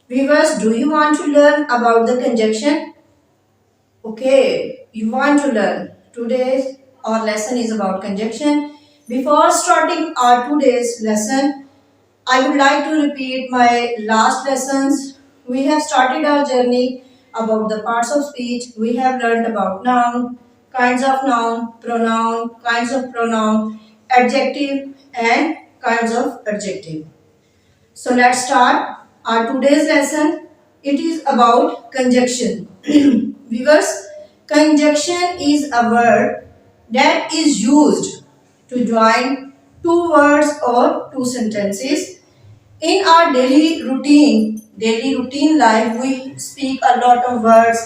Viewers, do you want to learn about the conjunction? Okay, you want to learn. Today's our lesson is about conjunction. Before starting our today's lesson, I would like to repeat my last lessons. We have started our journey about the parts of speech. We have learned about noun, kinds of noun, pronoun, kinds of pronoun, adjective and kinds of adjective. So let's start our today's lesson. It is about conjunction. Viewers, conjunction is a word that is used to join two words or two sentences. In our daily routine life, we speak a lot of words,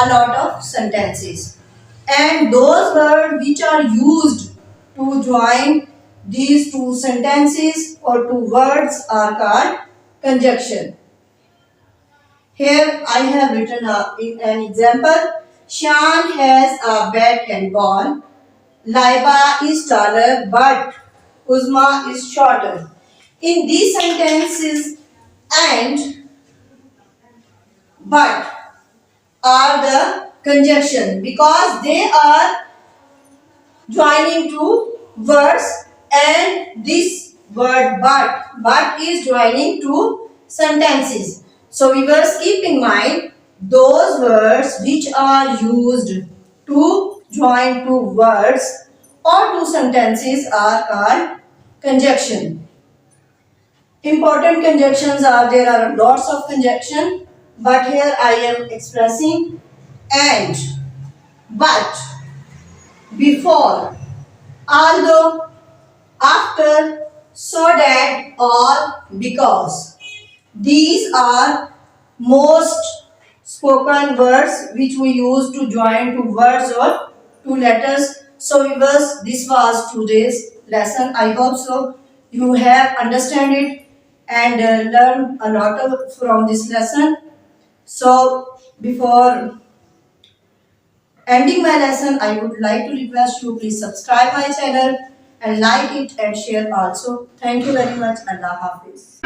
a lot of sentences. And those words which are used to join these two sentences or two words are called conjunction. Here I have written an example. Shan has a bat and ball. Laiba is taller but Uzma is shorter. In these sentences, and but are the conjunction because they are joining two words, and this word but is joining two sentences. So viewers, keep in mind those words which are used to join two words or two sentences are called conjunction. Important conjunctions are there are lots of conjunction, but here I am expressing and, but, before, although, after, so that, or because. These are most spoken words which we use to join two words or two letters. So viewers, this was today's lesson. I hope so you have understand it and learn a lot from this lesson. So before ending my lesson, I would like to request you please subscribe my channel and like it and share also. Thank you very much. Allah Hafiz.